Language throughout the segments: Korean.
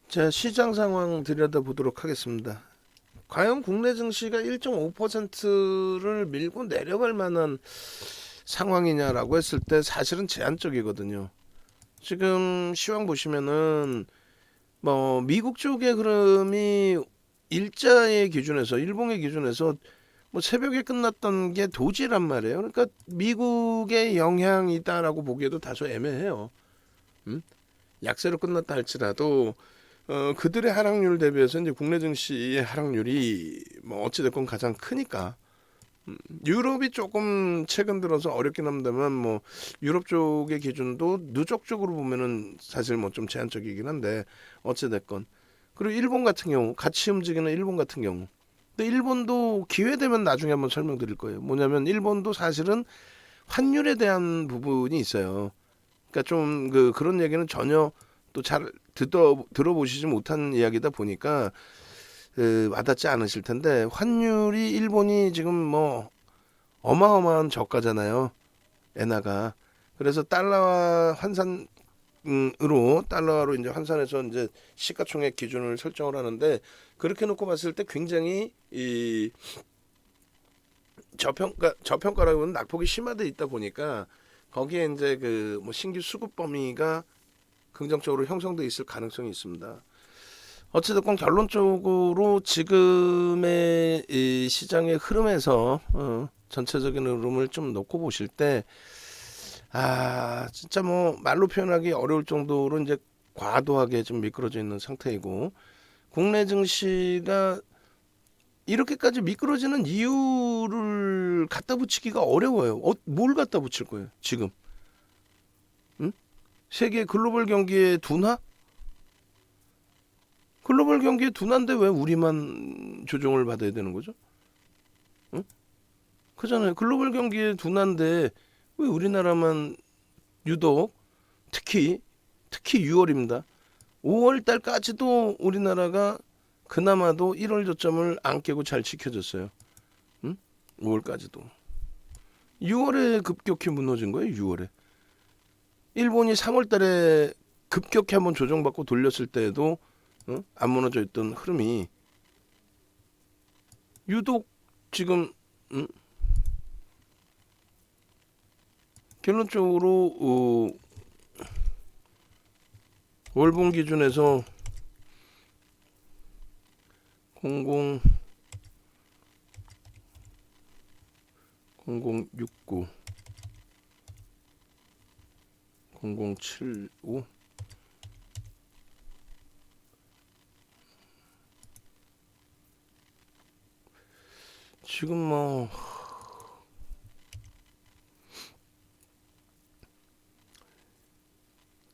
자, 시장 상황 들여다보도록 하겠습니다. 과연 국내 증시가 1.5%를 밀고 내려갈 만한 상황이냐라고 했을 때 사실은 제한적이거든요. 지금 시황 보시면은 뭐 미국 쪽의 흐름이 일자의 기준에서 일봉의 기준에서 뭐 새벽에 끝났던 게 도지란 말이에요. 그러니까 미국의 영향이다라고 보기에도 다소 애매해요. 음? 약세로 끝났다 할지라도 그들의 하락률 대비해서 이제 국내 증시의 하락률이 뭐 어찌됐건 가장 크니까. 유럽이 조금 최근 들어서 어렵긴 합니다만 뭐 유럽 쪽의 기준도 누적적으로 보면은 사실 뭐 좀 제한적이긴 한데 어찌됐건. 그리고 일본 같은 경우 같이 움직이는 일본 같은 경우, 근데 일본도 기회 되면 나중에 한번 설명드릴 거예요. 뭐냐면 일본도 사실은 환율에 대한 부분이 있어요. 그러니까 좀 그런 얘기는 전혀 또 잘 들어보시지 못한 이야기다 보니까 와닿지 않으실 텐데, 환율이 일본이 지금 뭐 어마어마한 저가잖아요. 엔화가. 그래서 달러와 달러로 이제 환산해서 이제 시가총액 기준을 설정을 하는데, 그렇게 놓고 봤을 때 굉장히 이 저평가라고는 낙폭이 심화돼 있다 보니까 거기에 이제 그 뭐 신규 수급 범위가 긍정적으로 형성돼 있을 가능성이 있습니다. 어찌됐건 결론적으로 지금의 이 시장의 흐름에서 전체적인 흐름을 좀 놓고 보실 때, 진짜 뭐 말로 표현하기 어려울 정도로 이제 과도하게 좀 미끄러져 있는 상태이고, 국내 증시가 이렇게까지 미끄러지는 이유를 갖다 붙이기가 어려워요. 뭘 갖다 붙일 거예요, 지금? 응? 세계 글로벌 경기의 둔화? 글로벌 경기의 둔화인데 왜 우리만 조정을 받아야 되는 거죠? 응? 그잖아요. 글로벌 경기의 둔화인데 왜 우리나라만 유독, 특히 6월입니다. 5월 달까지도 우리나라가 그나마도 1월 저점을 안 깨고 잘 지켜졌어요. 응? 5월까지도. 6월에 급격히 무너진 거예요. 6월에. 일본이 3월 달에 급격히 한번 조정받고 돌렸을 때에도 안 무너져 있던 흐름이 유독 지금 응? 결론적으로 월봉 기준에서 00 0069 0075 지금 뭐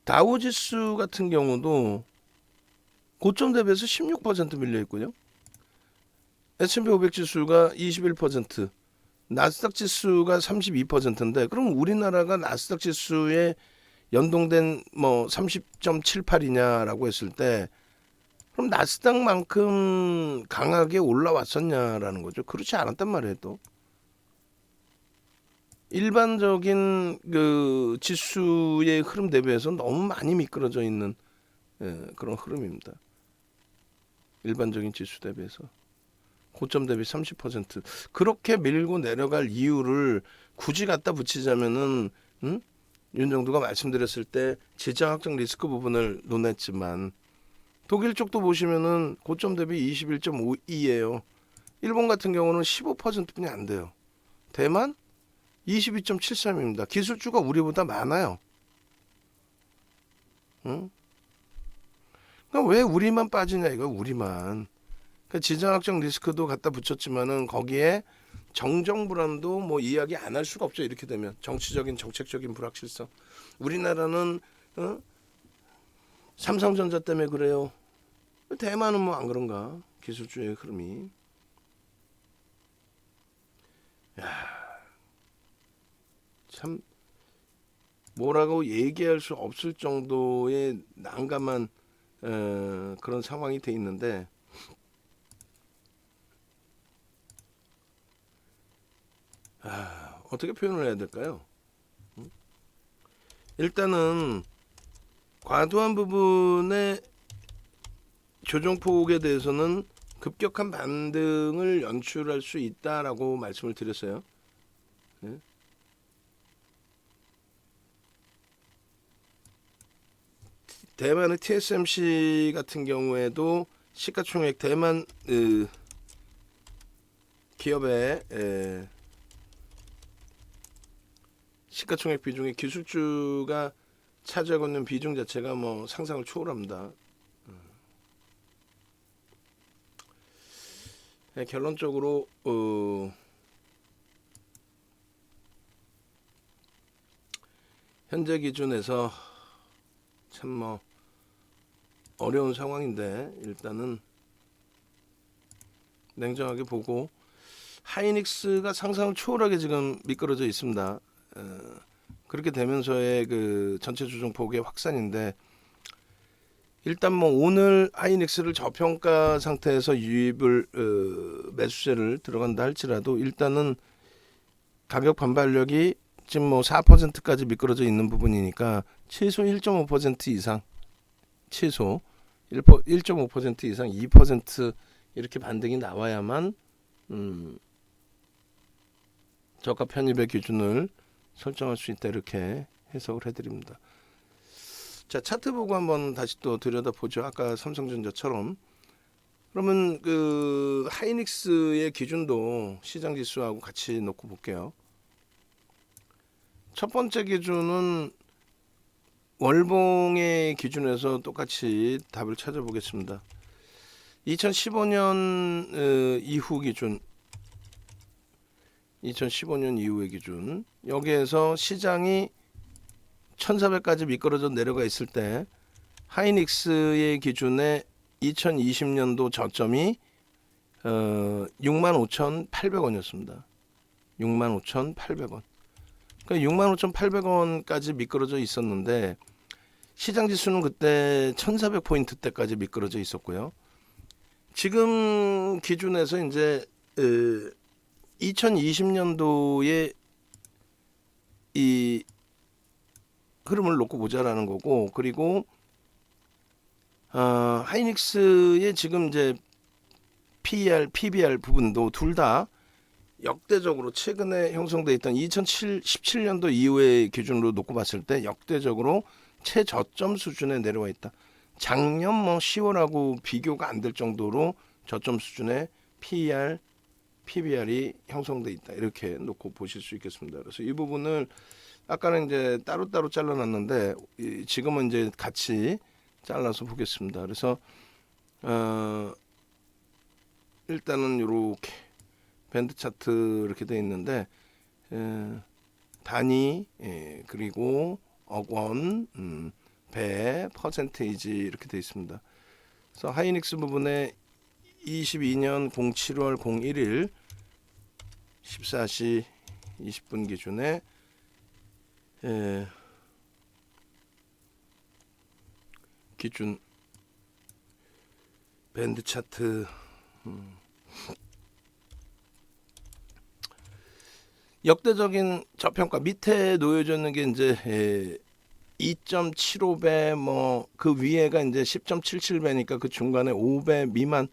다우지수 같은 경우도 고점 대비해서 16% 밀려 있고요. S&P 500 지수가 21%, 나스닥 지수가 32%인데, 그럼 우리나라가 나스닥 지수에 연동된 뭐 30.78이냐라고 했을 때, 그럼 나스닥만큼 강하게 올라왔었냐라는 거죠. 그렇지 않았단 말이에요. 또 일반적인 그 지수의 흐름 대비해서 너무 많이 미끄러져 있는 그런 흐름입니다. 일반적인 지수 대비해서 고점 대비 30%, 그렇게 밀고 내려갈 이유를 굳이 갖다 붙이자면은 윤정두가 말씀드렸을 때 지정학적 리스크 부분을 논했지만, 독일 쪽도 보시면은 고점 대비 21.52예요. 일본 같은 경우는 15%뿐이 안 돼요. 대만 22.73입니다. 기술주가 우리보다 많아요. 응? 그러니까 왜 우리만 빠지냐 이거, 우리만. 그러니까 지정학적 리스크도 갖다 붙였지만은 거기에 정정 불안도 뭐 이야기 안 할 수가 없죠. 이렇게 되면 정치적인 정책적인 불확실성. 우리나라는 삼성전자 때문에 그래요. 대만은 뭐 안 그런가? 기술주의 흐름이. 참 뭐라고 얘기할 수 없을 정도의 난감한 그런 상황이 돼 있는데, 어떻게 표현을 해야 될까요? 일단은 과도한 부분에 조정폭에 대해서는 급격한 반등을 연출할 수 있다라고 말씀을 드렸어요. 네. 대만의 TSMC 같은 경우에도 시가총액 대만 기업의 시가총액 비중이 기술주가 차지하고 있는 비중 자체가 뭐 상상을 초월합니다. 결론적으로 현재 기준에서 참 뭐 어려운 상황인데 일단은 냉정하게 보고 하이닉스가 상상을 초월하게 지금 미끄러져 있습니다. 그렇게 되면서의 그 전체 조정폭의 확산인데 일단 뭐 오늘 하이닉스를 저평가 상태에서 유입을 매수세를 들어간다 할지라도 일단은 가격 반발력이 지금 뭐 4%까지 미끄러져 있는 부분이니까 최소 1.5% 이상 최소 1.5% 이상 2% 이렇게 반등이 나와야만 저가 편입의 기준을 설정할 수 있다 이렇게 해석을 해드립니다. 자 차트 보고 한번 다시 또 들여다보죠. 아까 삼성전자처럼 그러면 그 하이닉스의 기준도 시장 지수하고 같이 놓고 볼게요. 첫 번째 기준은 월봉의 기준에서 똑같이 답을 찾아보겠습니다. 2015년 이후 기준 2015년 이후의 기준 여기에서 시장이 1400까지 미끄러져 내려가 있을 때 하이닉스의 기준에 2020년도 저점이 65,800원이었습니다. 65,800원. 그러니까 65,800원까지 미끄러져 있었는데 시장 지수는 그때 1400포인트대까지 미끄러져 있었고요. 지금 기준에서 이제 2020년도에 이 흐름을 놓고 보자라는 거고, 그리고 하이닉스의 지금 이제 PER, PBR 부분도 둘 다 역대적으로 최근에 형성돼 있던 2017년도 이후의 기준으로 놓고 봤을 때 역대적으로 최저점 수준에 내려와 있다. 작년 뭐 10월하고 비교가 안 될 정도로 저점 수준의 PER, PBR이 형성돼 있다. 이렇게 놓고 보실 수 있겠습니다. 그래서 이 부분을 아까는 이제 따로따로 잘라놨는데 지금은 이제 같이 잘라서 보겠습니다. 그래서 일단은 이렇게 밴드 차트 이렇게 돼 있는데 단위 그리고 억원 배 퍼센테이지 이렇게 돼 있습니다. 그래서 하이닉스 부분에 22년 07월 01일 14시 20분 기준에 기준 밴드 차트 역대적인 저평가 밑에 놓여져 있는 게 이제 2.75배 뭐 그 위에가 이제 10.77배니까 그 중간에 5배 미만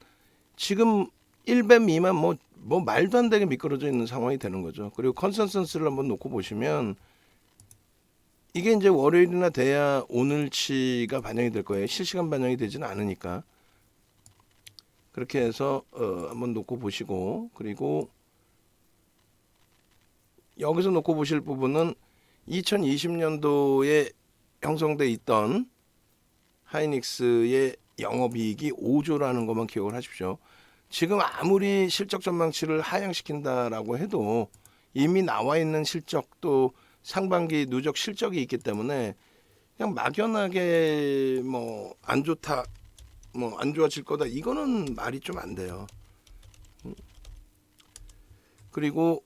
지금 1배 미만 뭐 말도 안 되게 미끄러져 있는 상황이 되는 거죠. 그리고 컨센서스를 한번 놓고 보시면 이게 이제 월요일이나 돼야 오늘치가 반영이 될 거예요. 실시간 반영이 되지는 않으니까. 그렇게 해서 한번 놓고 보시고 그리고 여기서 놓고 보실 부분은 2020년도에 형성돼 있던 하이닉스의 영업이익이 5조라는 것만 기억을 하십시오. 지금 아무리 실적 전망치를 하향시킨다라고 해도 이미 나와 있는 실적도 상반기 누적 실적이 있기 때문에 그냥 막연하게 뭐 안 좋다, 뭐 안 좋아질 거다 이거는 말이 좀 안 돼요. 그리고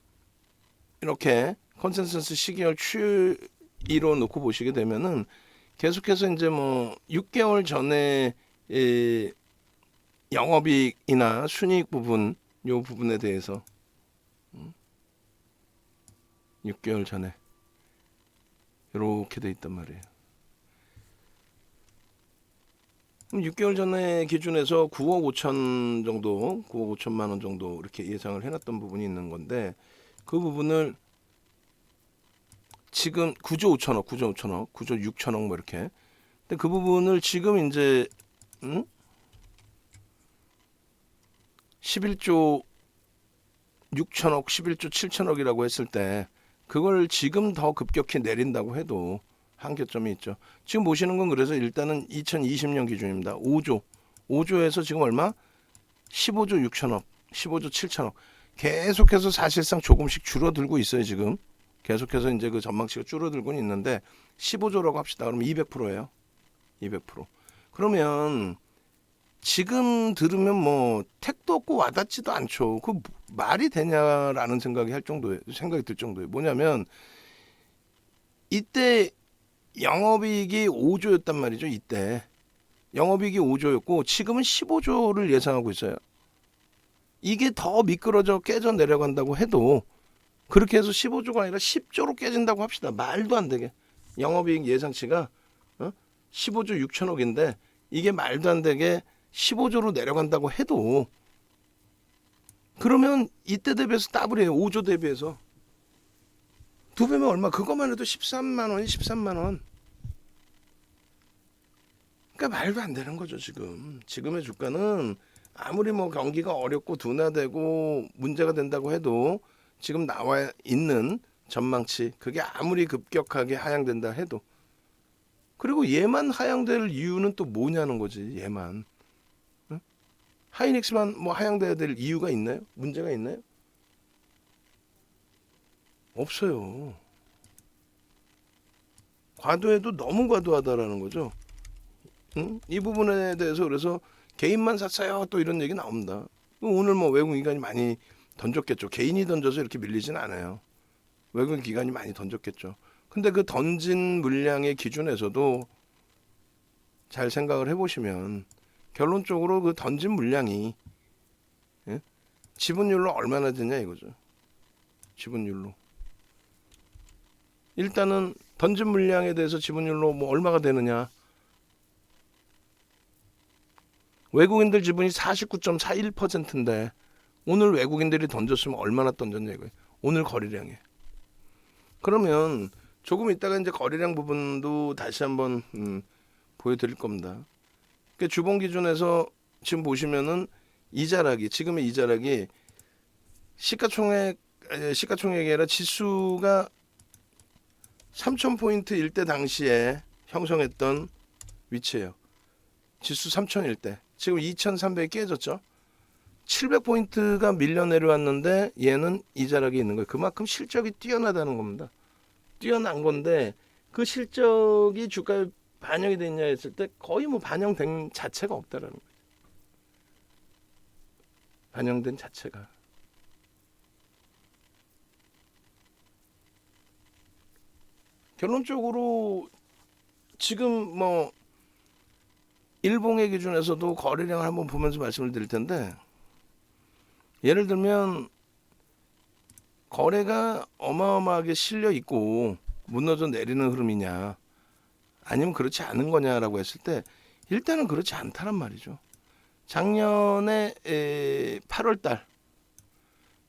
이렇게 컨센서스 시계열 추이로 놓고 보시게 되면은 계속해서 이제 뭐 6개월 전에 영업이익이나 순이익 부분 요 부분에 대해서 6개월 전에 이렇게 돼 있단 말이에요. 그럼 6개월 전에 기준에서 9억 5천 정도, 9억 5천만 원 정도 이렇게 예상을 해놨던 부분이 있는 건데 그 부분을 지금 9조 5천억, 9조 5천억, 9조 6천억 뭐 이렇게. 근데 그 부분을 지금 이제 11조 6천억, 11조 7천억이라고 했을 때 그걸 지금 더 급격히 내린다고 해도 한계점이 있죠. 지금 보시는 건 그래서 일단은 2020년 기준입니다. 5조. 5조에서 지금 얼마? 15조 6천억, 15조 7천억. 계속해서 사실상 조금씩 줄어들고 있어요, 지금. 계속해서 이제 그 전망치가 줄어들고는 있는데 15조라고 합시다. 그러면 200%예요. 200%. 그러면 지금 들으면 뭐 택도 없고 와닿지도 않죠. 그 말이 되냐라는 생각이 들 정도예요. 뭐냐면 이때 영업이익이 5조였단 말이죠. 이때 영업이익이 5조였고 지금은 15조를 예상하고 있어요. 이게 더 미끄러져 깨져 내려간다고 해도 그렇게 해서 15조가 아니라 10조로 깨진다고 합시다. 말도 안 되게. 영업이익 예상치가 15조 6천억인데 이게 말도 안 되게 15조로 내려간다고 해도 그러면 이때 대비해서 더블이에요. 5조 대비해서. 두 배면 얼마? 그것만 해도 13만 원이 13만 원. 그러니까 말도 안 되는 거죠, 지금. 지금의 주가는 아무리 뭐 경기가 어렵고 둔화되고 문제가 된다고 해도 지금 나와 있는 전망치 그게 아무리 급격하게 하향된다 해도 그리고 얘만 하향될 이유는 또 뭐냐는 거지. 얘만. 응? 하이닉스만 뭐 하향돼야 될 이유가 있나요? 문제가 있나요? 없어요. 과도해도 너무 과도하다라는 거죠. 응? 이 부분에 대해서 그래서 개인만 샀어요. 또 이런 얘기 나옵니다. 오늘 뭐 외국 기관이 많이 던졌겠죠. 개인이 던져서 이렇게 밀리진 않아요. 외국 기관이 많이 던졌겠죠. 근데 그 던진 물량의 기준에서도 잘 생각을 해보시면 결론적으로 그 던진 물량이 예? 지분율로 얼마나 되냐 이거죠. 지분율로. 일단은 던진 물량에 대해서 지분율로 뭐 얼마가 되느냐. 외국인들 지분이 49.41%인데 오늘 외국인들이 던졌으면 얼마나 던졌냐 이거예요. 오늘 거래량에. 그러면 조금 이따가 이제 거래량 부분도 다시 한번 보여드릴 겁니다. 그러니까 주봉 기준에서 지금 보시면은 지금의 이자락이 시가총액이 아니라 지수가 3,000포인트일 때 당시에 형성했던 위치예요. 지수 3,000일 때. 지금 2,300이 깨졌죠. 700포인트가 밀려 내려왔는데 얘는 이자락이 있는 거예요. 그만큼 실적이 뛰어나다는 겁니다. 뛰어난 건데 그 실적이 주가에 반영이 됐냐 했을 때 거의 뭐 반영된 자체가 없다라는 거예요. 반영된 자체가. 결론적으로 지금 뭐 일봉의 기준에서도 거래량을 한번 보면서 말씀을 드릴 텐데 예를 들면 거래가 어마어마하게 실려 있고 무너져 내리는 흐름이냐 아니면 그렇지 않은 거냐라고 했을 때 일단은 그렇지 않다란 말이죠. 작년에 8월달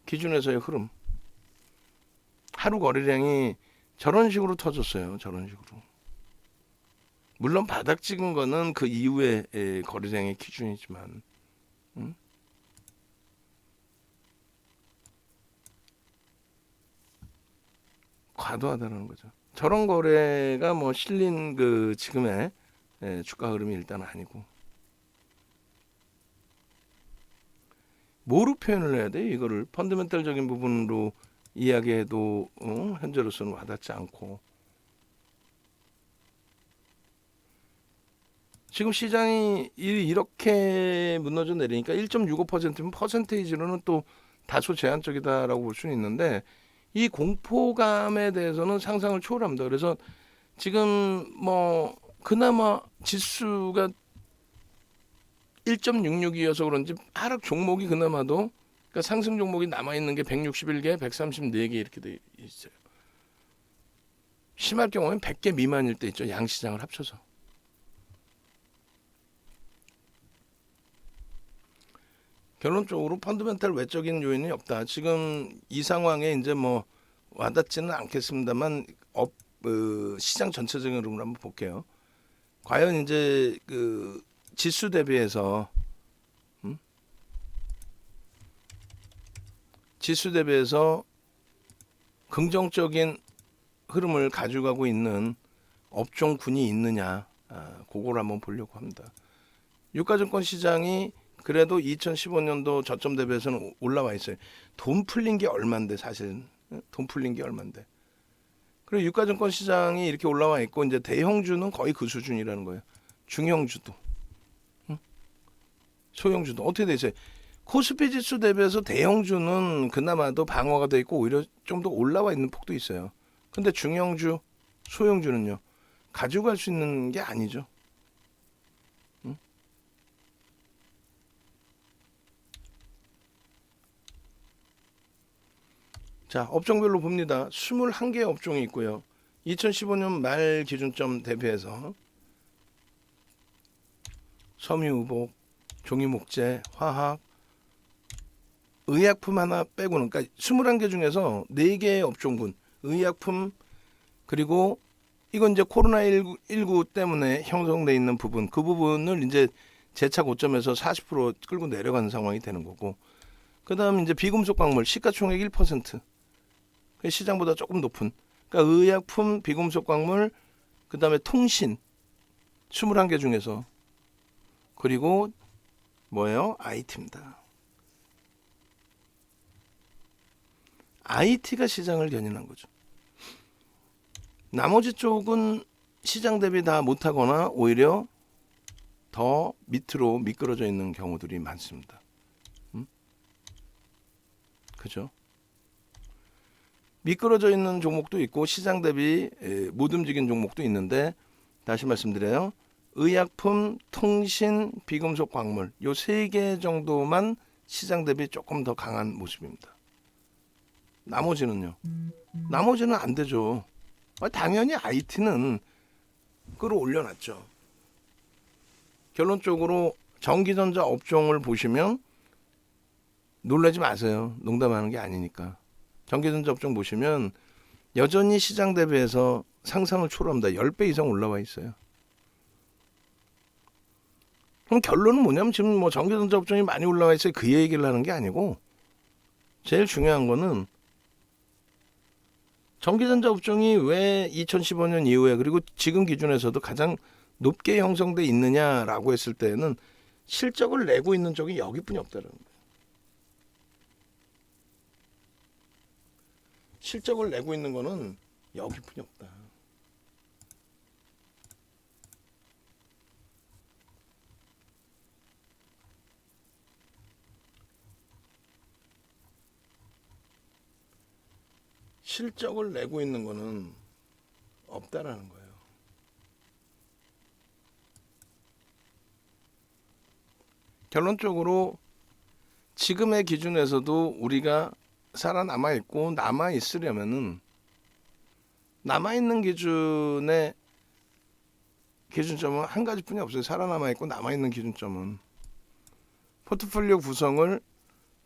기준에서의 흐름 하루 거래량이 저런 식으로 터졌어요. 저런 식으로. 물론 바닥 찍은 거는 그 이후에 거래량의 기준이지만 과도하다는 거죠. 저런 거래가 뭐 실린 그 지금의 주가 흐름이 일단 아니고 뭐로 표현을 해야 돼? 이거를 펀더멘탈적인 부분으로 이야기해도 현재로서는 와닿지 않고 지금 시장이 이렇게 무너져 내리니까 1.65%면 퍼센테이지로는 또 다소 제한적이다라고 볼 수는 있는데 이 공포감에 대해서는 상상을 초월합니다. 그래서 지금 뭐 그나마 지수가 1.66이어서 그런지 하락 종목이 그나마도 그러니까 상승 종목이 남아있는 게 161개, 134개 이렇게 돼 있어요. 심할 경우에는 100개 미만일 때 있죠. 양시장을 합쳐서. 결론적으로 펀더멘탈 외적인 요인이 없다. 지금 이 상황에 이제 뭐 와닿지는 않겠습니다만 시장 전체적인 흐름을 한번 볼게요. 과연 이제 그 지수 대비해서 지수 대비해서 긍정적인 흐름을 가져가고 있는 업종군이 있느냐, 그걸 한번 보려고 합니다. 유가증권 시장이 그래도 2015년도 저점 대비해서는 올라와 있어요. 돈 풀린 게 얼만데 사실 돈 풀린 게 얼만데. 그리고 유가증권 시장이 이렇게 올라와 있고 이제 대형주는 거의 그 수준이라는 거예요. 중형주도, 소형주도 어떻게 돼 있어요? 코스피 지수 대비해서 대형주는 그나마도 방어가 돼 있고 오히려 좀 더 올라와 있는 폭도 있어요. 근데 중형주, 소형주는요 가져갈 수 있는 게 아니죠. 자, 업종별로 봅니다. 21개 업종이 있고요. 2015년 말 기준점 대비해서 섬유의복, 종이목재, 화학, 의약품 하나 빼고는, 그러니까 21개 중에서 4개의 업종군, 의약품, 그리고 이건 이제 코로나19 때문에 형성돼 있는 부분, 그 부분을 이제 재차 고점에서 40% 끌고 내려가는 상황이 되는 거고, 그 다음 이제 비금속 광물 시가총액 1%, 시장보다 조금 높은, 그러니까 의약품, 비금속 광물, 그 다음에 통신 21개 중에서, 그리고 뭐예요? IT입니다. IT가 시장을 견인한 거죠. 나머지 쪽은 시장 대비 다 못하거나 오히려 더 밑으로 미끄러져 있는 경우들이 많습니다. 그죠? 미끄러져 있는 종목도 있고 시장 대비 못 움직인 종목도 있는데, 다시 말씀드려요. 의약품, 통신, 비금속 광물 요 3개 정도만 시장 대비 조금 더 강한 모습입니다. 나머지는요. 나머지는 안 되죠. 당연히 IT는 끌어올려놨죠. 결론적으로 전기전자 업종을 보시면 놀라지 마세요. 농담하는 게 아니니까. 전기전자 업종 보시면 여전히 시장 대비해서 상상을 초월합니다. 10배 이상 올라와 있어요. 그럼 결론은 뭐냐면 지금 뭐 전기전자 업종이 많이 올라와 있어요. 그 얘기를 하는 게 아니고, 제일 중요한 거는 전기전자 업종이 왜 2015년 이후에 그리고 지금 기준에서도 가장 높게 형성돼 있느냐라고 했을 때는 실적을 내고 있는 쪽이 여기뿐이 없다는 거예요. 실적을 내고 있는 거는 여기뿐이 없다. 실적을 내고 있는 거는 없다라는 거예요. 결론적으로 지금의 기준에서도 우리가 살아남아 있고 남아 있으려면은 남아 있는 기준의 기준점은 한 가지뿐이 없어요. 살아남아 있고 남아 있는 기준점은 포트폴리오 구성을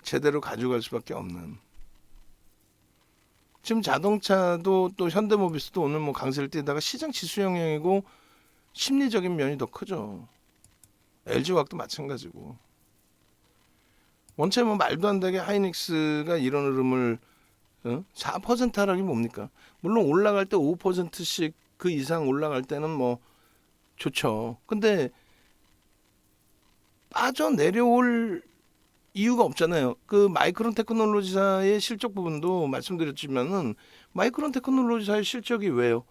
제대로 가져갈 수밖에 없는. 지금 자동차도 또 현대모비스도 오늘 뭐 강세를 띠다가 시장 지수 영향이고 심리적인 면이 더 크죠. LG화학도 마찬가지고. 원체 뭐 말도 안 되게 하이닉스가 이런 흐름을 4% 하락이 뭡니까? 물론 올라갈 때 5%씩 그 이상 올라갈 때는 뭐 좋죠. 근데 빠져내려올 이유가 없잖아요. 그 마이크론 테크놀로지사의 실적 부분도 말씀드렸지만은 마이크론 테크놀로지사의 실적이 왜요?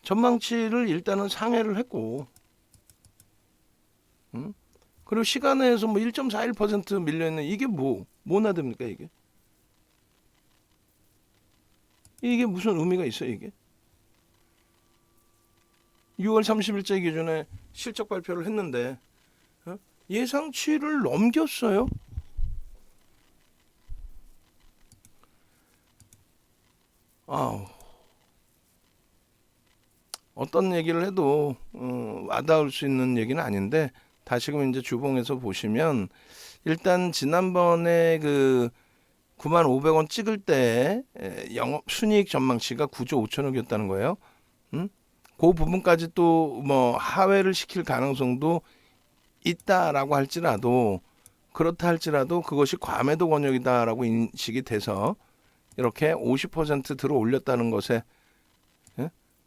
전망치를 일단은 상회를 했고, 그리고 시간에서 뭐 1.41% 밀려있는 이게 뭐나 됩니까 이게? 이게 무슨 의미가 있어요 이게? 6월 30일째 기준에 실적 발표를 했는데 예상치를 넘겼어요. 어떤 얘기를 해도 와닿을 수 있는 얘기는 아닌데, 다시금 이제 주봉에서 보시면 일단 지난번에 그 95,500원 찍을 때 영업 순이익 전망치가 9조 5천억이었다는 거예요. 그 부분까지 또 뭐 하회를 시킬 가능성도 있다라고 할지라도, 그렇다 할지라도 그것이 과매도 권역이다라고 인식이 돼서 이렇게 50% 들어 올렸다는 것에,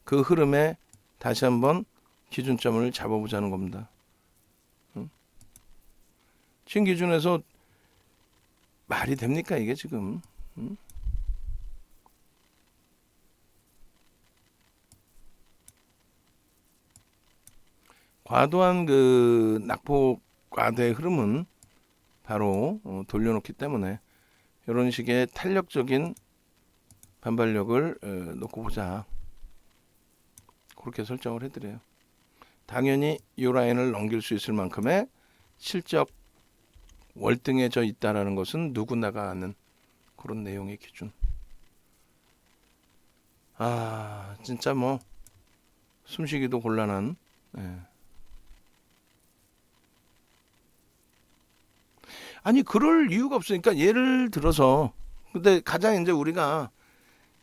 그 흐름에 다시 한번 기준점을 잡아보자는 겁니다. 지금 기준에서 말이 됩니까 이게 지금? 과도한 그 낙폭과대의 흐름은 바로 돌려놓기 때문에 이런 식의 탄력적인 반발력을 놓고 보자, 그렇게 설정을 해드려요. 당연히 이 라인을 넘길 수 있을 만큼의 실적 월등해져 있다라는 것은 누구나가 아는 그런 내용의 기준. 진짜 뭐 숨쉬기도 곤란한. 아니 그럴 이유가 없으니까, 예를 들어서, 근데 가장 이제 우리가,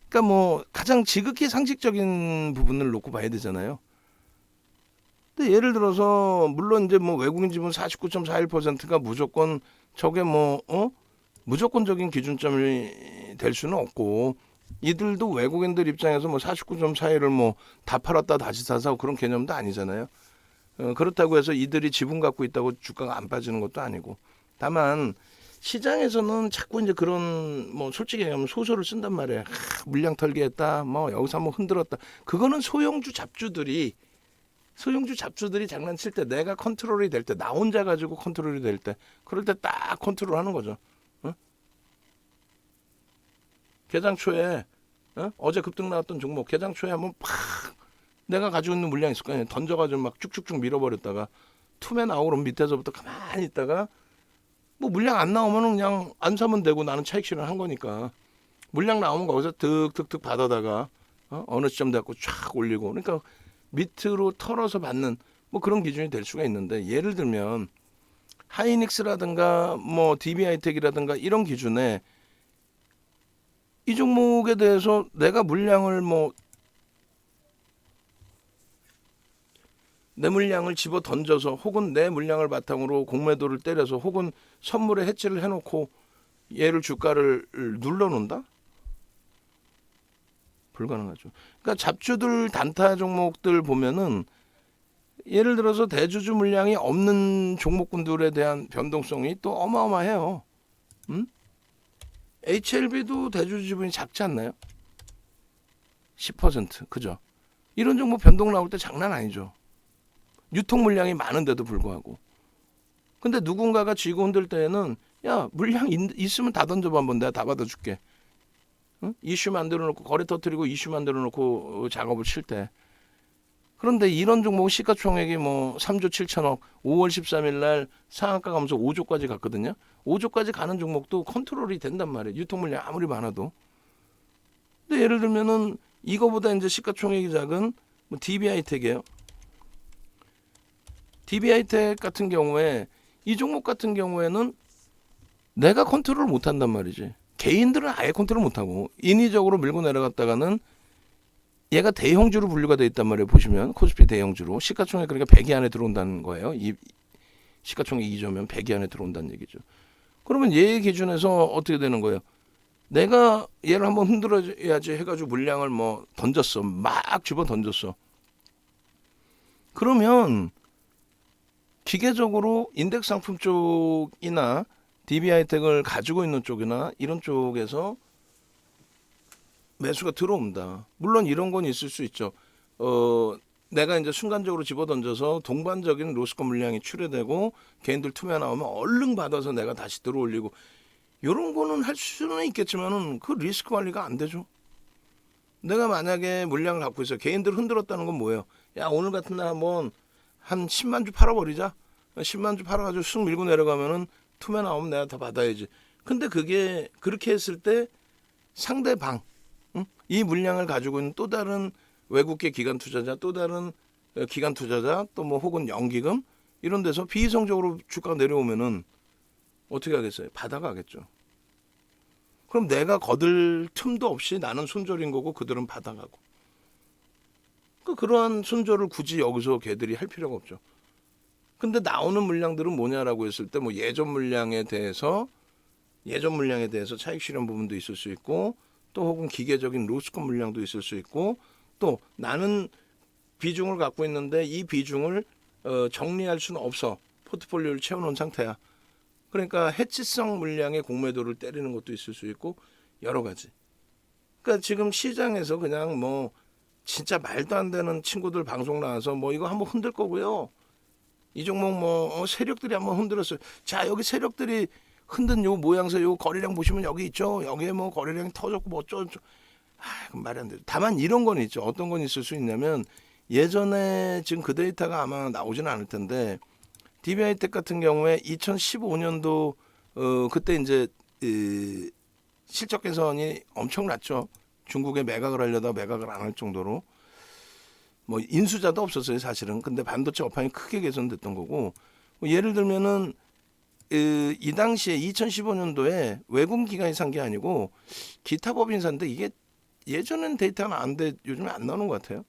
그러니까 뭐 가장 지극히 상식적인 부분을 놓고 봐야 되잖아요. 근데 예를 들어서 물론 이제 뭐 외국인 지분 49.41%가 무조건 저게 뭐 무조건적인 기준점이 될 수는 없고, 이들도 외국인들 입장에서 뭐 49.41을 뭐 다 팔았다 다시 사서 그런 개념도 아니잖아요. 그렇다고 해서 이들이 지분 갖고 있다고 주가가 안 빠지는 것도 아니고. 다만 시장에서는 자꾸 이제 그런 뭐 솔직히 얘기하면 소설을 쓴단 말이에요. 물량 털기했다, 뭐 여기서 한번 흔들었다. 그거는 소형주 잡주들이 장난칠 때, 내가 컨트롤이 될 때, 나 혼자 가지고 컨트롤이 될 때, 그럴 때 딱 컨트롤하는 거죠. 개장 초에 어제 급등 나왔던 종목 개장 초에 한번 팍 내가 가지고 있는 물량 있을 거 아니에요. 던져가지고 막 쭉쭉쭉 밀어버렸다가 투매 나오고 그럼 밑에서부터 가만히 있다가 뭐 물량 안 나오면 그냥 안 사면 되고, 나는 차익 실현한 거니까. 물량 나오면 거기서 득득득 받아다가 어느 시점 돼갖고 쫙 올리고, 그러니까 밑으로 털어서 받는 뭐 그런 기준이 될 수가 있는데, 예를 들면 하이닉스라든가 뭐 DB하이텍이라든가 이런 기준에 이 종목에 대해서 내가 물량을 내 물량을 집어 던져서, 혹은 내 물량을 바탕으로 공매도를 때려서, 혹은 선물에 해지를 해놓고 얘를 주가를 눌러놓는다? 불가능하죠. 그러니까 잡주들 단타 종목들 보면은, 예를 들어서 대주주 물량이 없는 종목군들에 대한 변동성이 또 어마어마해요. HLB도 대주주 지분이 작지 않나요? 10%, 그죠? 이런 종목 변동 나올 때 장난 아니죠. 유통 물량이 많은데도 불구하고. 근데 누군가가 쥐고 흔들 때에는, 야, 물량 있으면 다 던져봐, 한번 내가 다 받아줄게. 이슈 만들어 놓고, 거래 터뜨리고 이슈 만들어 놓고 작업을 칠 때. 그런데 이런 종목 시가총액이 뭐 3조 7천억, 5월 13일 날 상한가 가면서 5조까지 갔거든요. 5조까지 가는 종목도 컨트롤이 된단 말이에요. 유통 물량 아무리 많아도. 근데 예를 들면은 이거보다 이제 시가총액이 작은 뭐 DB하이텍이에요. DB하이텍 같은 경우에, 이 종목 같은 경우에는 내가 컨트롤을 못 한단 말이지. 개인들은 아예 컨트롤 못 하고 인위적으로 밀고 내려갔다가는 얘가 대형주로 분류가 돼 있단 말이에요. 보시면 코스피 대형주로 시가총액, 그러니까 100위 안에 들어온다는 거예요. 이 시가총액 2조면 100위 안에 들어온다는 얘기죠. 그러면 얘 기준에서 어떻게 되는 거예요? 내가 얘를 한번 흔들어야지 해가지고 물량을 뭐 던졌어, 막 집어 던졌어. 그러면 기계적으로 인덱스 상품 쪽이나 DB하이텍을 가지고 있는 쪽이나 이런 쪽에서 매수가 들어옵니다. 물론 이런 건 있을 수 있죠. 내가 이제 순간적으로 집어 던져서 동반적인 로스권 물량이 출회되고 개인들 투매 나오면 얼른 받아서 내가 다시 들어올리고, 이런 거는 할 수는 있겠지만은 그 리스크 관리가 안 되죠. 내가 만약에 물량을 갖고 있어, 개인들 흔들었다는 건 뭐예요? 야, 오늘 같은 날 한번 한 10만 주 팔아버리자. 10만 주 팔아가지고 쑥 밀고 내려가면은 투매 나오면 내가 다 받아야지. 근데 그게 그렇게 했을 때 상대방, 이 물량을 가지고 있는 또 다른 외국계 기관 투자자, 또 다른 기관 투자자, 또 뭐 혹은 연기금 이런 데서 비이성적으로 주가가 내려오면은 어떻게 하겠어요? 받아가겠죠. 그럼 내가 거들 틈도 없이 나는 손절인 거고 그들은 받아가고. 그러한 손절을 굳이 여기서 걔들이 할 필요가 없죠. 근데 나오는 물량들은 뭐냐라고 했을 때 뭐 예전 물량에 대해서 차익 실현 부분도 있을 수 있고 또 혹은 기계적인 로스컷 물량도 있을 수 있고 또 나는 비중을 갖고 있는데 이 비중을 정리할 수는 없어. 포트폴리오를 채워놓은 상태야. 그러니까 해치성 물량의 공매도를 때리는 것도 있을 수 있고 여러 가지. 그러니까 지금 시장에서 그냥 뭐 진짜 말도 안 되는 친구들 방송 나와서 뭐 이거 한번 흔들 거고요. 이 종목 뭐 세력들이 한번 흔들었어요. 자, 여기 세력들이 흔든 요 모양새 요 거래량 보시면 여기 있죠. 여기에 뭐 거래량이 터졌고 뭐 어쩌고 그럼 말이 안 돼요. 다만 이런 건 있죠. 어떤 건 있을 수 있냐면 예전에 지금 그 데이터가 아마 나오지는 않을 텐데 DB하이텍 같은 경우에 2015년도 그때 이제 실적 개선이 엄청났죠. 중국에 매각을 하려다 매각을 안 할 정도로 뭐 인수자도 없었어요 사실은. 근데 반도체 업황이 크게 개선됐던 거고 뭐 예를 들면은 이 당시에 2015년도에 외국 기관이 산 게 아니고 기타 법인사인데 이게 예전엔 데이터가 나왔는데 요즘에 안 나오는 것 같아요.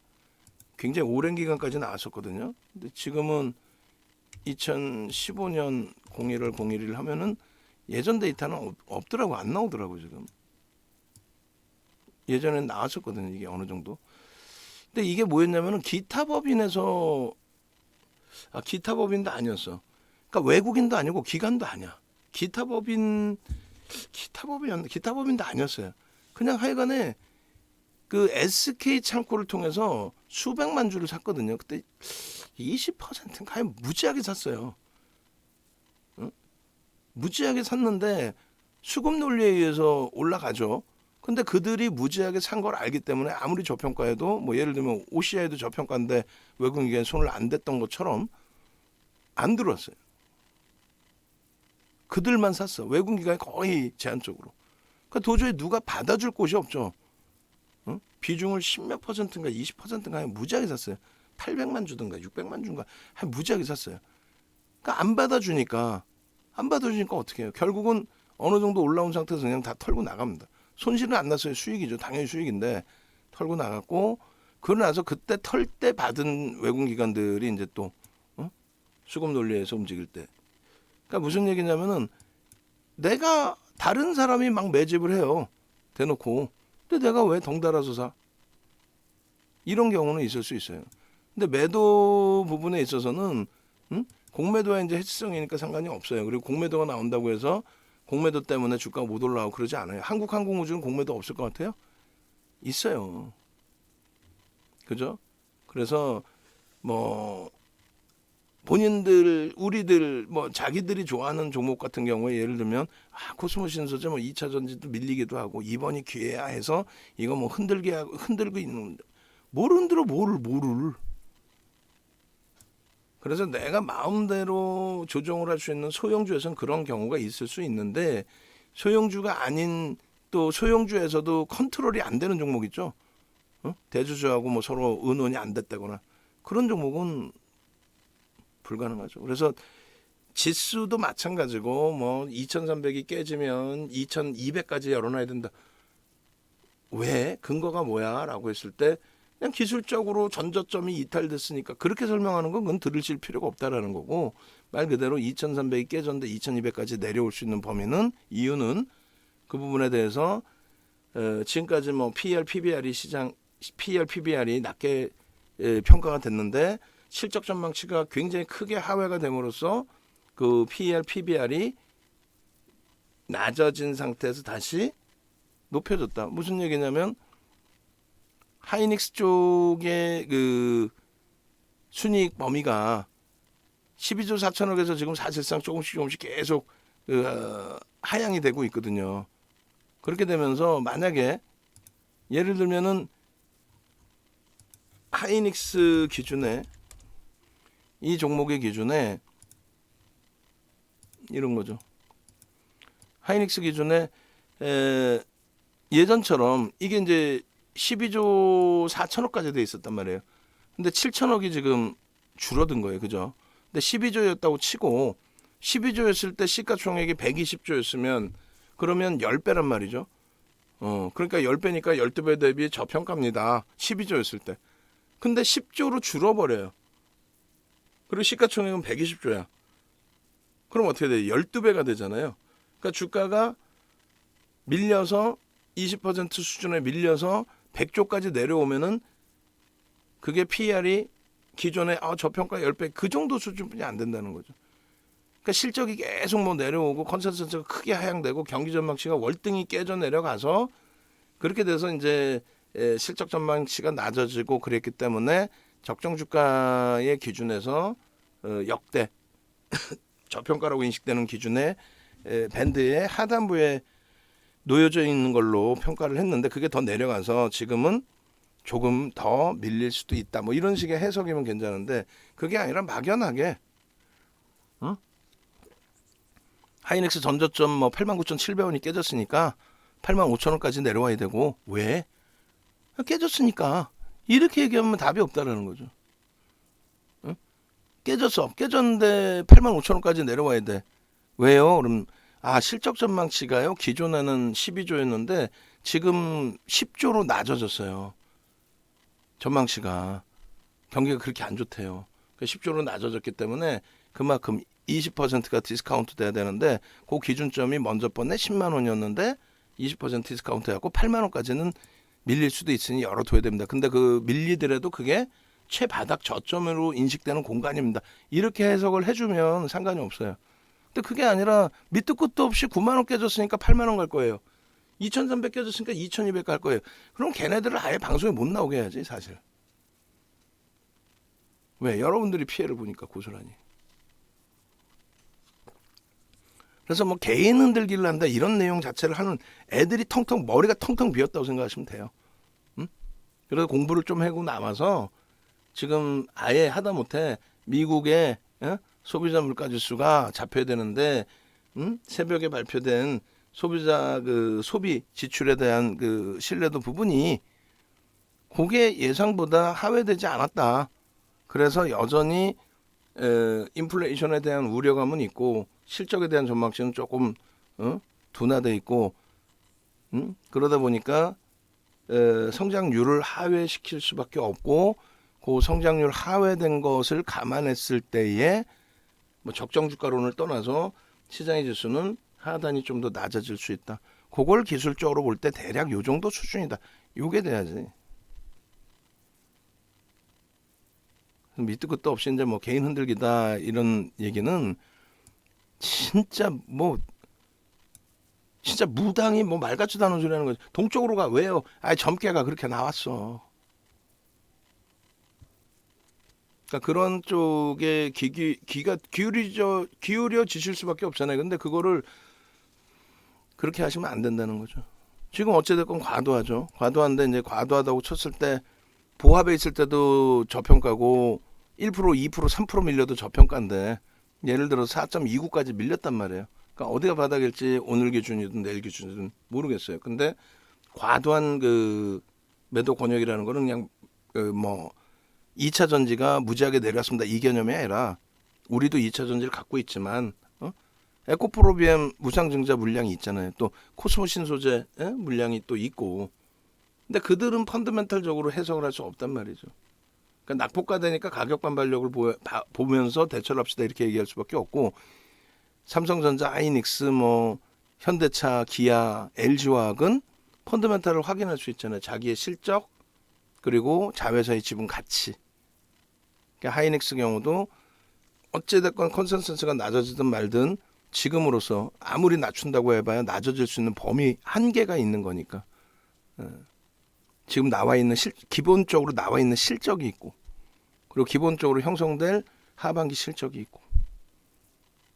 굉장히 오랜 기간까지 나왔었거든요. 근데 지금은 2015년 01월 01일 하면은 예전 데이터는 없더라고. 안 나오더라고 지금. 예전엔 나왔었거든요. 이게 어느 정도. 근데 이게 뭐였냐면은 기타 법인에서 기타 법인도 아니었어. 그러니까 외국인도 아니고 기관도 아니야. 기타 법인도 아니었어요. 그냥 하여간에 그 SK 창고를 통해서 수백만 주를 샀거든요. 그때 20%인가 하여간 무지하게 샀어요. 응? 무지하게 샀는데 수급 논리에 의해서 올라가죠. 근데 그들이 무지하게 산 걸 알기 때문에 아무리 저평가해도 뭐 예를 들면 OCI도 저평가인데 외국인에 손을 안 댔던 것처럼 안 들어왔어요. 그들만 샀어. 외국 기관이 거의 제한적으로. 그러니까 도저히 누가 받아줄 곳이 없죠. 응? 비중을 10몇 %인가 20%인가 무지하게 샀어요. 800만 주든가 600만 주든가 무지하게 샀어요. 그러니까 안 받아주니까 어떻게 해요? 결국은 어느 정도 올라온 상태에서 그냥 다 털고 나갑니다. 손실은 안 났어요. 수익이죠. 당연히 수익인데 털고 나갔고 그러고 나서 그때 털 때 받은 외국 기관들이 이제 또 수급 논리에서 움직일 때. 그러니까 무슨 얘기냐면은 내가 다른 사람이 막 매집을 해요. 대놓고. 근데 내가 왜 덩달아서 사? 이런 경우는 있을 수 있어요. 근데 매도 부분에 있어서는 공매도와 이제 해치성이니까 상관이 없어요. 그리고 공매도가 나온다고 해서 공매도 때문에 주가가 못 올라가고 그러지 않아요. 한국항공우주는 공매도 없을 것 같아요? 있어요. 그죠? 그래서 뭐 본인들 우리들 뭐 자기들이 좋아하는 종목 같은 경우에 예를 들면 코스모 신소재 뭐 2차 전지도 밀리기도 하고 이번이 기회야 해서 이거 뭐 흔들고 있는 뭘 흔들어 뭐를 그래서 내가 마음대로 조정을 할 수 있는 소형주에서는 그런 경우가 있을 수 있는데 소형주가 아닌 또 소형주에서도 컨트롤이 안 되는 종목 있죠. 대주주하고 뭐 서로 의논이 안 됐다거나 그런 종목은 불가능하죠. 그래서 지수도 마찬가지고 뭐 2300이 깨지면 2200까지 열어놔야 된다. 왜? 근거가 뭐야? 라고 했을 때 그냥 기술적으로 전저점이 이탈됐으니까 그렇게 설명하는 건 그건 들으실 필요가 없다라는 거고 말 그대로 2300이 깨졌는데 2200까지 내려올 수 있는 범위는 이유는 그 부분에 대해서 지금까지 뭐 PER, PBR이 낮게 평가가 됐는데 실적 전망치가 굉장히 크게 하회가 됨으로써 그 PER, PBR이 낮아진 상태에서 다시 높여졌다. 무슨 얘기냐면 하이닉스 쪽의 그 순이익 범위가 12조 4천억에서 지금 사실상 조금씩 계속 하향이 되고 있거든요. 그렇게 되면서 만약에 예를 들면은 하이닉스 기준에 이 종목의 기준에 이런 거죠. 하이닉스 기준에 예전처럼 이게 이제 12조 4천억까지 돼 있었단 말이에요. 근데 7천억이 지금 줄어든 거예요. 그죠? 근데 12조였다고 치고 12조였을 때 시가총액이 120조였으면 그러면 10배란 말이죠. 그러니까 10배니까 12배 대비 저평가입니다. 12조였을 때. 근데 10조로 줄어버려요. 그리고 시가총액은 120조야. 그럼 어떻게 돼요? 12배가 되잖아요. 그러니까 주가가 밀려서 20% 수준에 밀려서 100조까지 내려오면은 그게 PER이 기존에 저평가 10배 그 정도 수준뿐이 안 된다는 거죠. 그러니까 실적이 계속 뭐 내려오고 컨센서스가 크게 하향되고 경기 전망치가 월등히 깨져 내려가서 그렇게 돼서 이제 실적 전망치가 낮아지고 그랬기 때문에 적정 주가의 기준에서 역대 저평가라고 인식되는 기준의 밴드의 하단부에 놓여져 있는 걸로 평가를 했는데 그게 더 내려가서 지금은 조금 더 밀릴 수도 있다. 뭐 이런 식의 해석이면 괜찮은데 그게 아니라 막연하게 하이닉스 전저점 뭐 89,700원이 깨졌으니까 85,000원까지 내려와야 되고 왜? 깨졌으니까 이렇게 얘기하면 답이 없다라는 거죠. 깨졌는데 85,000원까지 내려와야 돼. 왜요? 그럼 실적 전망치가요. 기존에는 12조였는데 지금 10조로 낮아졌어요. 전망치가 경기가 그렇게 안 좋대요. 10조로 낮아졌기 때문에 그만큼 20%가 디스카운트 돼야 되는데 그 기준점이 먼저 번에 10만 원이었는데 20% 디스카운트 해갖고 8만 원까지는 밀릴 수도 있으니 열어둬야 됩니다. 근데 그 밀리더라도 그게 최바닥 저점으로 인식되는 공간입니다. 이렇게 해석을 해주면 상관이 없어요. 근데 그게 아니라 밑도 끝도 없이 9만 원 깨졌으니까 8만 원 갈 거예요. 2,300 깨졌으니까 2,200 갈 거예요. 그럼 걔네들을 아예 방송에 못 나오게 해야지 사실. 왜? 여러분들이 피해를 보니까 고스란히. 그래서 뭐 개인 흔들기를 한다 이런 내용 자체를 하는 애들이 머리가 텅텅 비었다고 생각하시면 돼요. 그래서 공부를 좀 하고 남아서 지금 아예 하다못해 미국의 소비자 물가지수가 잡혀야 되는데 새벽에 발표된 소비자 그 소비 지출에 대한 그 신뢰도 부분이 그게 예상보다 하회되지 않았다. 그래서 여전히 인플레이션에 대한 우려감은 있고 실적에 대한 전망치는 조금 둔화돼 있고 그러다 보니까 성장률을 하회시킬 수밖에 없고 그 성장률 하회된 것을 감안했을 때에 뭐 적정 주가론을 떠나서 시장의 지수는 하단이 좀 더 낮아질 수 있다. 그걸 기술적으로 볼 때 대략 요 정도 수준이다. 요게 돼야지. 밑도 끝도 없이 이제 뭐 개인 흔들기다 이런 얘기는 진짜 무당이 뭐 말 같지도 않은 소리 하는 거지. 동쪽으로 가. 왜요? 점괘가 그렇게 나왔어. 그러니까 그런 쪽에 귀가 기울여지실 수밖에 없잖아요. 근데 그거를 그렇게 하시면 안 된다는 거죠. 지금 어찌됐건 과도하죠. 과도한데 이제 과도하다고 쳤을 때 보합에 있을 때도 저평가고 1%, 2%, 3% 밀려도 저평가인데 예를 들어 4.29까지 밀렸단 말이에요. 그러니까 어디가 바닥일지 오늘 기준이든 내일 기준이든 모르겠어요. 근데 과도한 그 매도 권역이라는 거는 그냥 뭐 2차 전지가 무지하게 내려왔습니다. 이 개념이 아니라 우리도 2차 전지를 갖고 있지만 에코프로비엠 무상증자 물량이 있잖아요. 또 코스모 신소재 물량이 또 있고 근데 그들은 펀더멘탈적으로 해석을 할 수 없단 말이죠. 그러니까 낙폭과되니까 가격 반발력을 보면서 대처를 합시다 이렇게 얘기할 수밖에 없고 삼성전자, 하이닉스, 뭐 현대차, 기아, LG화학은 펀더멘탈을 확인할 수 있잖아요. 자기의 실적 그리고 자회사의 지분 가치. 그러니까 하이닉스 경우도 어찌됐건 컨센서스가 낮아지든 말든 지금으로서 아무리 낮춘다고 해봐야 낮아질 수 있는 범위 한계가 있는 거니까. 지금 기본적으로 나와 있는 실적이 있고 그리고 기본적으로 형성될 하반기 실적이 있고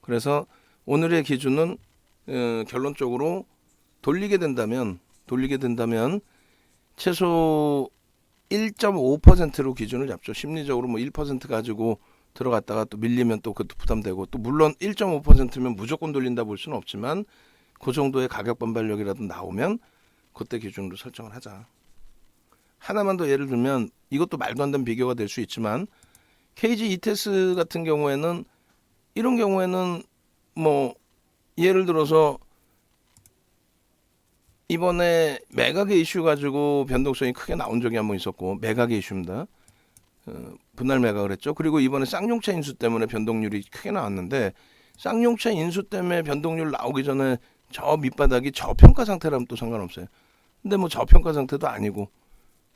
그래서 오늘의 기준은 결론적으로 돌리게 된다면 최소 1.5%로 기준을 잡죠. 심리적으로 뭐 1% 가지고 들어갔다가 또 밀리면 또 그것도 부담되고 또 물론 1.5%면 무조건 돌린다 볼 수는 없지만 그 정도의 가격 반발력이라도 나오면 그때 기준으로 설정을 하자. 하나만 더 예를 들면 이것도 말도 안 되는 비교가 될 수 있지만 KG 이테스 같은 경우에는 이런 경우에는 뭐 예를 들어서 이번에 매각의 이슈 가지고 변동성이 크게 나온 적이 한 번 있었고, 매각의 이슈입니다. 분할 매각을 했죠. 그리고 이번에 쌍용차 인수 때문에 변동률이 크게 나왔는데, 쌍용차 인수 때문에 변동률 나오기 전에 저 밑바닥이 저평가 상태라면 또 상관없어요. 근데 뭐 저평가 상태도 아니고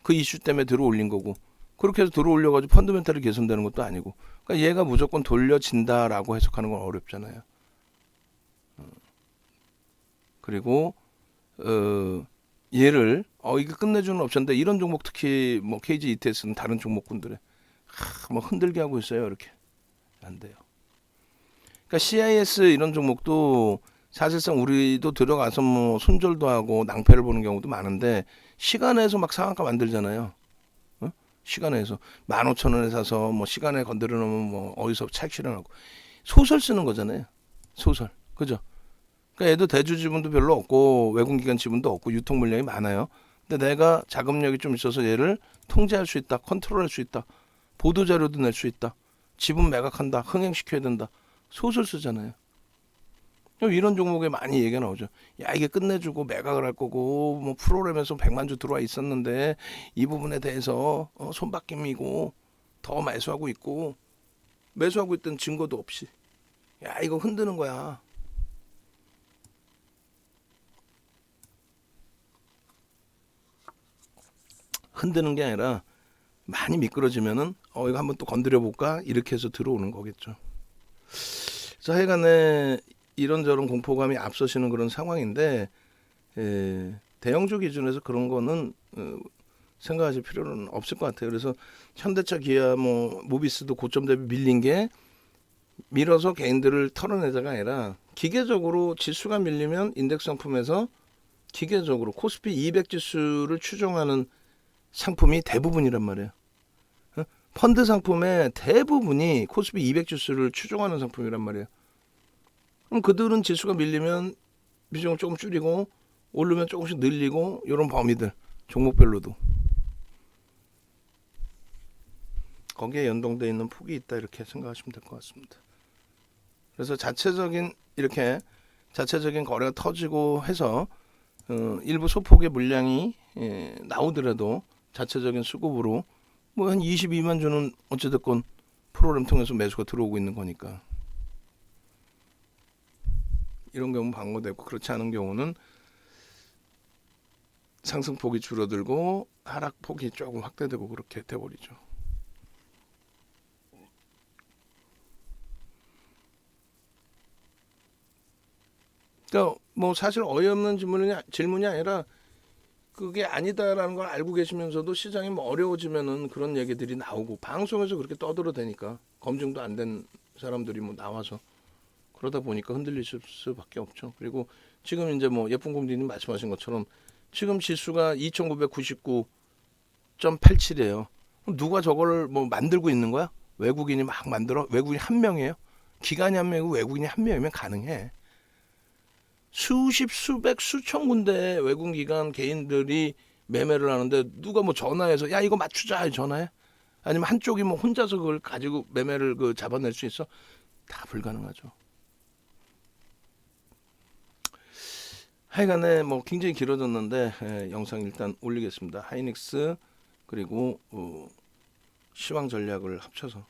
그 이슈 때문에 들어올린 거고, 그렇게 해서 들어올려가지고 펀드멘탈이 개선되는 것도 아니고, 그러니까 얘가 무조건 돌려진다라고 해석하는 건 어렵잖아요. 그리고 얘를 이게 끝내주는 옵션인데, 이런 종목 특히 뭐 KG ETS는 다른 종목군들에 뭐 흔들게 하고 있어요. 이렇게 안 돼요. 그러니까 CIS 이런 종목도 사실상 우리도 들어가서 뭐 손절도 하고 낭패를 보는 경우도 많은데, 시간에서 막 상한가 만들잖아요. 시간에서 15,000원에 사서 뭐 시간에 건드려 놓으면 뭐 어디서 책 실현하고, 소설 쓰는 거잖아요. 소설. 그죠? 그러니까 얘도 대주 지분도 별로 없고 외국 기관 지분도 없고 유통 물량이 많아요. 근데 내가 자금력이 좀 있어서 얘를 통제할 수 있다, 컨트롤할 수 있다, 보도 자료도 낼 수 있다, 지분 매각한다, 흥행시켜야 된다. 소설 쓰잖아요. 이런 종목에 많이 얘기가 나오죠. 야, 이게 끝내주고 매각을 할 거고 뭐 프로그램에서 100만 주 들어와 있었는데 이 부분에 대해서 손바뀜이고 더 매수하고 있고, 매수하고 있던 증거도 없이, 야, 이거 흔드는 거야. 흔드는 게 아니라 많이 미끄러지면은 이거 한번 또 건드려 볼까, 이렇게 해서 들어오는 거겠죠. 그래서 하여간에 이런저런 공포감이 앞서시는 그런 상황인데, 대형주 기준에서 그런 거는 생각하실 필요는 없을 것 같아요. 그래서 현대차, 기아, 뭐 모비스도 고점 대비 밀린 게 밀어서 개인들을 털어내자가 아니라, 기계적으로 지수가 밀리면 인덱스 상품에서 기계적으로 코스피 200 지수를 추종하는 상품이 대부분이란 말이에요. 펀드 상품의 대부분이 코스피 200 지수를 추종하는 상품이란 말이에요. 그럼 그들은 지수가 밀리면 비중을 조금 줄이고 오르면 조금씩 늘리고, 이런 범위들 종목별로도 거기에 연동되어 있는 폭이 있다, 이렇게 생각하시면 될 것 같습니다. 그래서 이렇게 자체적인 거래가 터지고 해서 일부 소폭의 물량이 나오더라도 자체적인 수급으로 뭐 한 22만 주는 어찌됐건 프로그램 통해서 매수가 들어오고 있는 거니까, 이런 경우는 방어되고, 그렇지 않은 경우는 상승폭이 줄어들고 하락폭이 조금 확대되고 그렇게 돼버리죠. 그러니까 뭐 사실 어이없는 질문이 아니라, 그게 아니다라는 걸 알고 계시면서도 시장이 뭐 어려워지면은 그런 얘기들이 나오고, 방송에서 그렇게 떠들어대니까 검증도 안 된 사람들이 뭐 나와서 그러다 보니까 흔들리실 수밖에 없죠. 그리고 지금 이제 뭐 예쁜 공주님 말씀하신 것처럼 지금 지수가 2999.87이에요. 누가 저걸 뭐 만들고 있는 거야? 외국인이 막 만들어? 외국인 한 명이에요? 기관이 한 명이고 외국인이 한 명이면 가능해. 수십, 수백, 수천 군데 외국 기관 개인들이 매매를 하는데, 누가 뭐 전화해서 야, 이거 맞추자 전화해? 아니면 한쪽이 뭐 혼자서 그걸 가지고 매매를 잡아낼 수 있어? 다 불가능하죠. 하여간에 뭐 굉장히 길어졌는데, 영상 일단 올리겠습니다. 하이닉스 그리고 시황 전략을 합쳐서